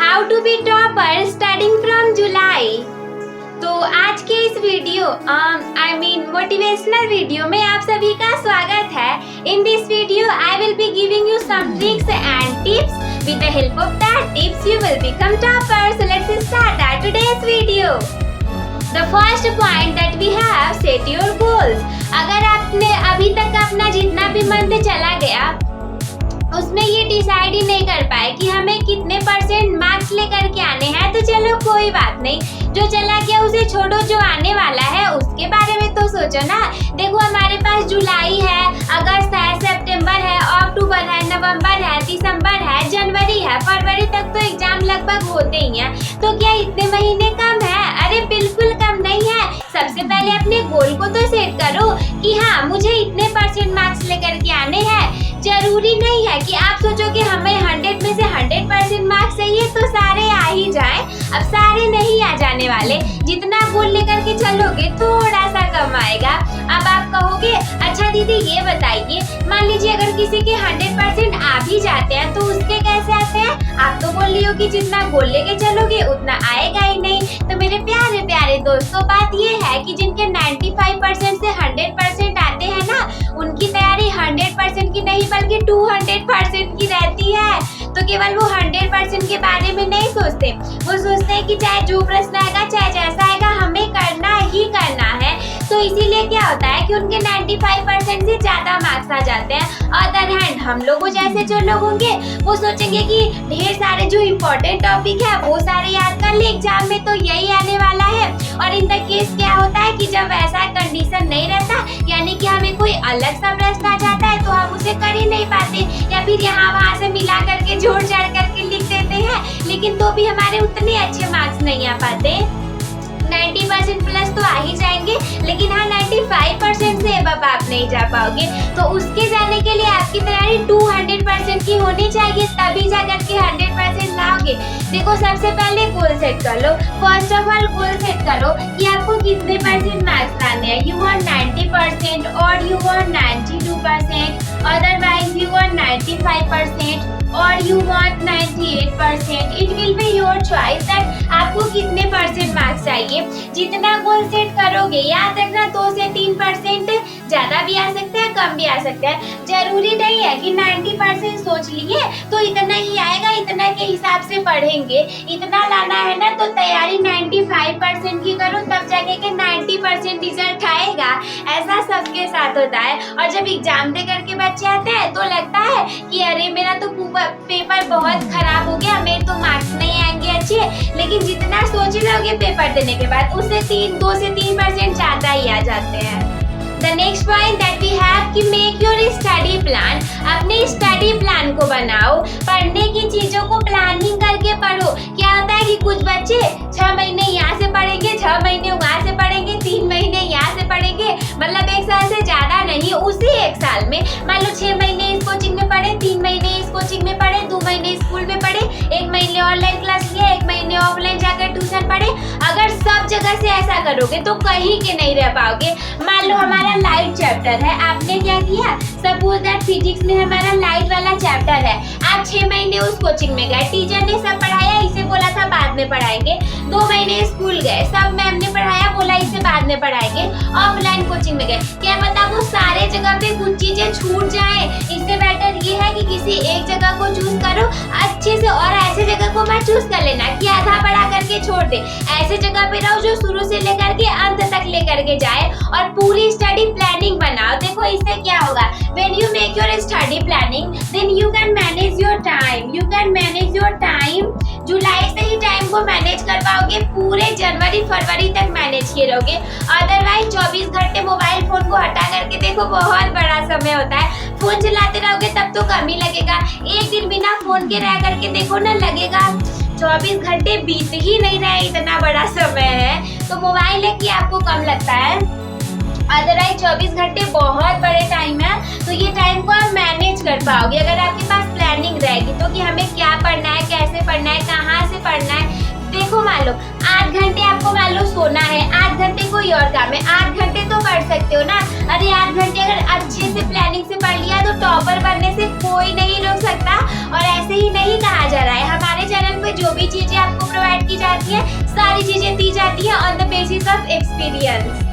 How to be topper starting from July. तो आज के इस वीडियो मोटिवेशनल वीडियो में आप सभी का स्वागत है। In this video I will be giving you some tricks and tips. With the help of that tips you will become topper. So let's start our today's video. The first point that we have, set your goals. अगर आपने अभी तक अपना जितना भी month चला गया उसमें ये डिसाइड ही नहीं कर पाए कि हमें कितने % मार्क्स लेकर के आने हैं, तो चलो कोई बात नहीं, जो चला गया उसे छोड़ो, जो आने वाला है उसके बारे में तो सोचो ना। देखो हमारे पास जुलाई है, अगस्त है, सितंबर है, अक्टूबर है, नवंबर है, दिसंबर है, जनवरी है, फरवरी तक तो एग्जाम लगभग होते ही हैं। तो क्या इतने महीने कम है? अरे बिल्कुल कम नहीं है। सबसे पहले अपने गोल को तो सेट करो कि हाँ मुझे इतने % मार्क्स लेकर के आने हैं। जरूरी नहीं है कि आप सोचो कि हमें 100 में से 100% मार्क्स चाहिए तो सारे आ ही जाएं। अब सारे नहीं आ जाने वाले, जितना गोल लेकर के चलोगे थोड़ा सा कम आएगा। अब आप कहोगे अच्छा दीदी ये बताइए, मान लीजिए अगर किसी के 100% आ भी जाते हैं तो उसके कैसे आते हैं? आप तो बोल रही हो कि जितना गोल लेके चलोगे उतना आएगा ही नहीं। तो मेरे प्यारे प्यारे दोस्तों, बात ये है कि जिनके 95% से 100% आते हैं ना, उनकी तैयारी 100% की नहीं बल्कि 200% की रहती है। तो केवल वो 100% के बारे में नहीं सोचते, वो सोचते हैं कि चाहे जो प्रश्न आएगा, चाहे जैसा आएगा, हमें करना ही करना है। तो इसीलिए क्या होता है कि उनके 95% से ज्यादा मार्क्स आ जाते हैं। अदर हैंड हम लोगों जैसे जो लोग होंगे वो सोचेंगे कि ढेर सारे जो इम्पोर्टेंट टॉपिक है वो सारे याद कर ले, एग्जाम में तो यही आने वाला है। और इन द केस क्या होता है कि जब ऐसा कंडीशन नहीं रहता, यानी कि हमें कोई अलग सा प्रश्न आ जाता है तो हम उसे कर ही नहीं पाते, या फिर यहाँ वहाँ से मिला करके जोड़ जाड़ करके लिख देते हैं, लेकिन तो भी हमारे उतने अच्छे मार्क्स नहीं आ पाते। 90% प्लस तो आ ही जाएंगे, लेकिन हाँ 95% से अब आप नहीं जा पाओगे। तो उसके जाने के लिए आपकी तैयारी 200% की होनी चाहिए, तभी जा करके 100% लाओगे। देखो सबसे पहले गोल सेट कर लो। First of all goal set करो कि आपको कितने % मार्क्स लाने हैं। यू वांट 90% और you want 92%, otherwise you want 95% और you want 98%. It will be your choice that आपको कितने % मार्क्स चाहिए। जितना गोल सेट करोगे, याद रखना 2 से 3% ज्यादा भी आ सकता है, कम भी आ सकता है। जरूरी नहीं है कि 90% सोच लिए तो इतना ही आएगा, इतना के हिसाब से पढ़ेंगे। इतना लाना है ना तो तैयारी 95% की करो, तब जाके के 90% रिजल्ट आएगा। ऐसा सबके साथ होता है। और जब एग्जाम दे करके बच्चे आते हैं तो लगता है कि अरे मेरा तो पेपर बहुत खराब हो गया, मेरे तो मार्क्स नहीं आएंगे अच्छे। लेकिन जितना सोच लोगे पेपर देने के बाद, उससे 2 से 3% ज्यादा ही आ जाते हैं। The next point that we have कि make your study plan. अपने स्टडी प्लान को बनाओ। पढ़ने की चीजों को प्लानिंग करके पढ़ो। क्या होता है कि कुछ बच्चे 6 महीने यहाँ से पढ़ेंगे, 6 महीने वहाँ से पढ़ेंगे, 3 महीने यहाँ से पढ़ेंगे, मतलब 1 साल से ज्यादा नहीं, उसी 1 साल में मान लो 6 महीने इस कोचिंग में पढ़े, 3 महीने इस कोचिंग में पढ़े, 2 महीने स्कूल में पढ़े, 1 महीने ऑनलाइन क्लास लिया, 1 महीने ऑफलाइन जाकर ट्यूशन पढ़े। अगर सब जगह से ऐसा करोगे तो कहीं के नहीं रह पाओगे। मान लो हमारा लाइट चैप्टर है, आपने क्या किया, सपोज दैट फिजिक्स में हमारा लाइट वाला चैप्टर है, आप 6 महीने उस कोचिंग में गए, टीचर ने सब पढ़ाया, इसे बोला था बाद में पढ़ाएंगे। 2 महीने स्कूल गए, सब मैम ने पढ़ाया, बोला इसे बाद में पढ़ाएंगे। ऑफलाइन कोचिंग में गए, क्या पता वो सारे जगह पे कुछ चीजें छूट जाए। इससे बेटर ये है कि किसी एक जगह को चूज करो अच्छे से, और ऐसे जगह को मत चूज कर लेना कि आधा पढ़ा करके छोड़ दे। ऐसे जगह पे रहो जो शुरू से लेकर के अंत तक लेकर के जाए, और पूरी स्टडी प्लानिंग बनाओ। देखो इससे क्या होगा, when you make your study planning then you can manage your time, you can manage your time। जुलाई से ही टाइम को मैनेज कर पाओगे, पूरे जनवरी फरवरी तक मैनेज किए रहोगे। अदरवाइज 24 घंटे मोबाइल फोन को हटा करके देखो, बहुत बड़ा समय होता है। फोन चलाते रहोगे तब तो कम ही लगेगा। एक दिन बिना फोन के रह करके देखो ना, लगेगा 24 घंटे बीत ही नहीं रहे, इतना बड़ा समय है। तो मोबाइल है कि आपको कम लगता है, अदरवाइज 24 घंटे बहुत बड़े टाइम है। तो ये टाइम को आप मैनेज कर पाओगे अगर आपके पास प्लानिंग रहेगी तो, कि हमें क्या पढ़ना है, कैसे पढ़ना है, कहाँ से पढ़ना है। देखो मान लो 8 घंटे आपको मान लो सोना है, 8 घंटे कोई और काम है, 8 घंटे तो पढ़ सकते हो ना। अरे 8 घंटे अगर अच्छे से प्लानिंग से पढ़ लिया तो टॉपर बनने से कोई नहीं रोक सकता। और ऐसे ही नहीं कहा जा रहा है, हमारे चैनल पे जो भी चीज जाती है, सारी चीजें दी जाती है on the basis of experience.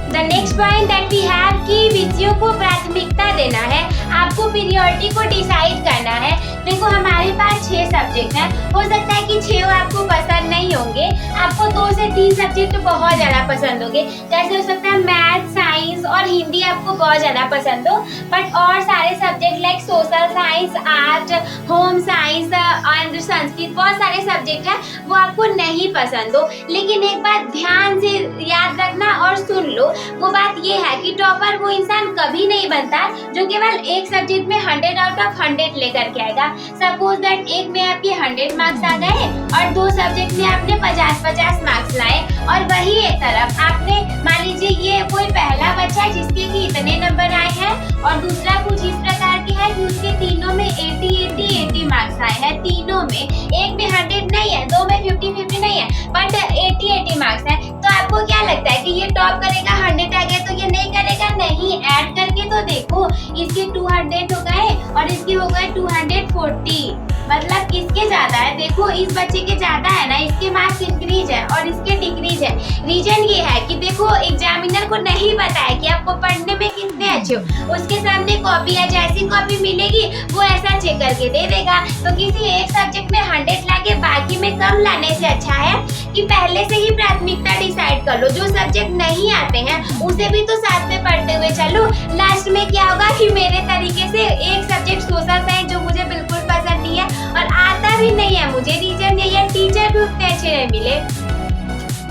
The next point that we have कि विषयों को प्राथमिकता देना है, आपको पीरियोडिटी को डिसाइड करना है। देखो हमारे पास 6 सब्जेक्ट हैं, हो सकता है कि 6 आपको पसंद नहीं होंगे, आपको 2 से 3 सब्जेक्ट बहुत ज़्यादा पसंद होंगे, जैसे हो सकता है मैथ, साइंस और हिंदी आपको बहुत ज़्यादा पसंद हो, बट और सारे subject like social science, art, home science and Sanskrit, बहुत सारे सब्जेक्ट हैं वो आपको नहीं पसंद हो। लेकिन एक बात ध्यान से याद रखना और सुन लो, वो बात ये है कि टॉपर वो इंसान कभी नहीं बनता जो केवल एक सब्जेक्ट में 100 आउट ऑफ 100 लेकर के आएगा। सपोज दैट एक में आपके 100 मार्क्स आ गए और 2 सब्जेक्ट में आपने 50-50 मार्क्स लाए, और वही एक तरफ आपने मान लीजिए ये कोई पहला बच्चा है जिसके कि इतने नंबर आए हैं और दूसरा कुछ इस प्रकार के है कि उसके तीनों में 80 मार्क्स आए हैं, तीनों में, एक में 100 नहीं है, 2 में 50-50 नहीं है, बट 80 मार्क्स है। तो आपको क्या लगता है कि ये टॉप करेगा? 100 आ गया तो ये नहीं करेगा? नहीं, ऐड करके तो देखो, इसके 200 हो गए और इसके हो गए 240, मतलब किसके ज्यादा है? देखो इस बच्चे के ज्यादा है ना, इसके मार्क्स इंक्रीज है और इसके डिक्रीज है। रीजन ये है कि देखो एग्जामिनर को नहीं पता है कि आपको पढ़ने में कितने अच्छे हो, उसके सामने कॉपी है, जैसी कॉपी मिलेगी वो ऐसा चेक करके दे देगा। तो किसी एक सब्जेक्ट में 100 लाके बाकी में कम लाने से अच्छा है कि पहले से ही प्राथमिकता डिसाइड कर लो, जो सब्जेक्ट नहीं आते हैं उसे भी तो साथ में पढ़ते हुए चलो। लास्ट में क्या होगा कि मेरे तरीके से एक सब्जेक्ट सोशल साइंस जो मुझे बिल्कुल पसंद नहीं है और आता भी नहीं है मुझे, रीजन यही है टीचर भी उतने अच्छे नहीं मिले,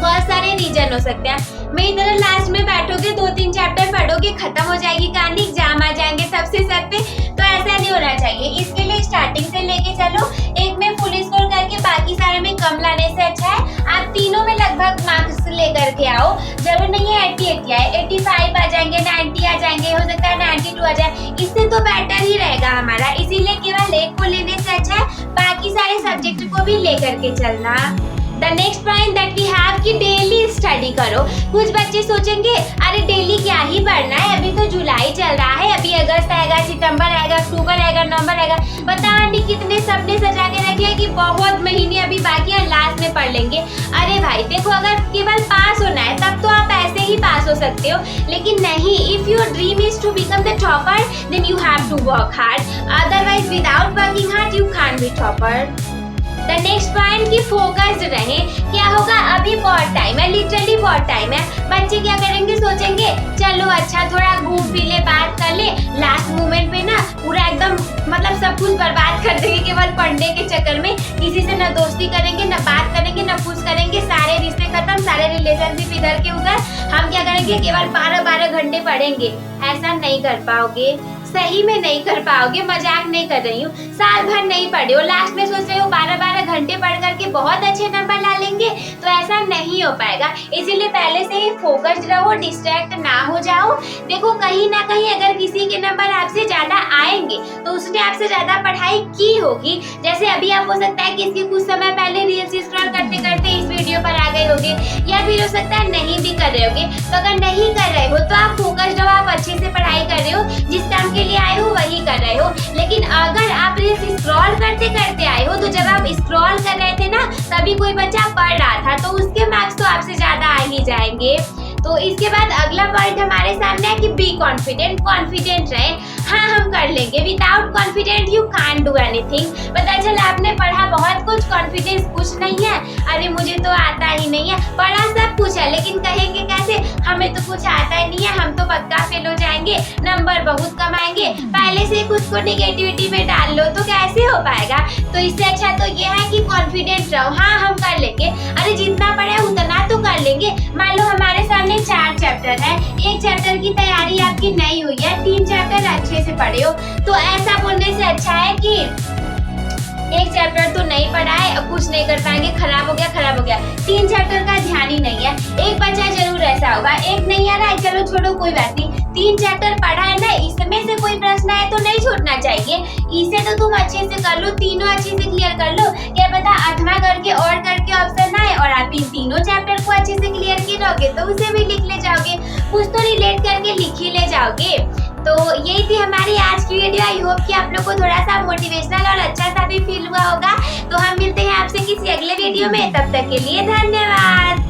बहुत सारे रीजन हो सकते हैं। मेरी तरह लास्ट में बैठोगे 2-3 चैप्टर पढ़ोगे, खत्म हो जाएगी कहानी, एग्जाम आ जाएंगे सबसे सर पे, तो ऐसा नहीं होना चाहिए। इसके लिए स्टार्टिंग से लेके चलो, एक में फुल स्कोर करके बाकी सारे में कम लाने से अच्छा है आप तीनों में लगभग मार्क्स लेकर के आओ। जरूर नहीं है 80 आए, 85 आ जाएंगे, 90 आ जाएंगे, हो सकता है 92 आ जाए, इससे तो बेटर ही रहेगा हमारा। इसीलिए केवल एक को लेने से अच्छा है बाकी सारे सब्जेक्ट को भी लेकर के चलना। The next point that we have कि डेली स्टडी करो। कुछ बच्चे सोचेंगे अरे डेली क्या ही पढ़ना है, अभी तो जुलाई चल रहा है, अभी अगस्त आएगा, सितंबर आएगा, अक्टूबर आएगा, नवंबर आएगा, पता नहीं कितने सपने सजा के रखे कि बहुत महीने अभी बाकी है, लास्ट में पढ़ लेंगे। अरे भाई देखो, अगर केवल पास होना है तब तो आप ऐसे ही पास हो सकते हो, लेकिन नहीं, if your dream is to become the topper then you have to work hard, otherwise without working hard you can't be topper. The next point की फोकस्ड रहे। क्या होगा, अभी बहुत टाइम है, लिटरली बहुत टाइम है। बच्चे क्या करेंगे, सोचेंगे चलो अच्छा थोड़ा घूम फिर ले, बात कर ले, लास्ट मोमेंट पे ना पूरा एकदम मतलब सब कुछ बर्बाद कर देंगे केवल पढ़ने के चक्कर में। किसी से न दोस्ती करेंगे, न बात करेंगे, न कुछ करेंगे, सारे रिश्ते खत्म, सारे रिलेशनशिप इधर के उधर। हम क्या करेंगे, केवल 12-12 घंटे पढ़ेंगे। ऐसा नहीं कर पाओगे, सही में नहीं कर पाओगे, मजाक नहीं कर रही हूँ। साल भर नहीं पढ़े हो, लास्ट में सोच रहे हो 12-12 घंटे पढ़ करके बहुत अच्छे नंबर ला लेंगे, तो ऐसा नहीं हो पाएगा। इसीलिए पहले से ही फोकस्ड रहो, डिस्ट्रैक्ट ना हो जाओ। देखो कहीं ना कहीं अगर किसी के नंबर आपसे ज्यादा आएंगे तो उसने आपसे ज्यादा पढ़ाई की होगी। जैसे अभी आप हो सकता है कि इसके कुछ समय पहले रील्स स्क्रॉल करते करते इस वीडियो पर आ गए होगे, या फिर हो सकता है नहीं भी कर रहे होगे। तो अगर नहीं कर रहे हो तो आप फोकस्ड रहो, आप अच्छे से पढ़ाई कर रहे हो, जिस काम के लिए आए हो वही कर रहे हो। लेकिन अगर आप रील्स स्क्रॉल करते करते आए हो, तो जब आप स्क्रॉल कर रहे थे ना तभी कोई बच्चा पढ़ रहा था, तो उसके मार्क्स तो आपसे ज्यादा आ ही जाएंगे। तो इसके बाद अगला पॉइंट हमारे सामने है कि बी कॉन्फिडेंट, कॉन्फिडेंट रहे। हाँ हम कर लेंगे, without confident you can't do anything. पता चला आपने पढ़ा बहुत कुछ, कॉन्फिडेंस कुछ नहीं है, अरे मुझे तो आता ही नहीं है। पढ़ा सब कुछ है लेकिन कहेंगे कैसे, हमें तो कुछ आता ही नहीं है, हम तो पक्का फेल हो जाएंगे, नंबर बहुत कम आएंगे। पहले से खुद को निगेटिविटी में डाल लो तो कैसे हो पाएगा। तो इससे अच्छा तो ये है कि कॉन्फिडेंट रहो, हाँ हम कर लेंगे, अरे जितना पढ़े उतना तो कर लेंगे। मान लो हमारे सामने 4 चैप्टर है, एक चैप्टर की तैयारी आपकी नहीं हुई है, 3 चैप्टर अच्छे से पढ़े हो, तो ऐसा बोलने से अच्छा है कि एक चैप्टर तो नहीं पढ़ा है, अब कुछ नहीं कर पाएंगे, खराब हो गया खराब हो गया। 3 चैप्टर का ध्यान ही नहीं है। एक बच्चा जरूर ऐसा होगा, एक नहीं आ रहा है, चलो छोड़ो कोई बात नहीं, 3 चैप्टर पढ़ा है ना, इसमें से कोई प्रश्न आए तो नहीं छोड़ना चाहिए, इसे तो तुम अच्छे से कर लो, तीनों अच्छे से क्लियर कर लो। क्या पता 8वां करके और करके ऑप्शन आए और आप इन तीनों चैप्टर को अच्छे से क्लियर किए रहोगे तो उसे भी लिख ले जाओगे, कुछ तो रिलेट करके लिख ही ले जाओगे। तो यही थी हमारी आज की वीडियो। आई होप कि आप लोग को थोड़ा सा मोटिवेशनल और अच्छा सा भी फील हुआ होगा। तो हम मिलते हैं आपसे किसी अगले अगले वीडियो में। तब तक के लिए धन्यवाद।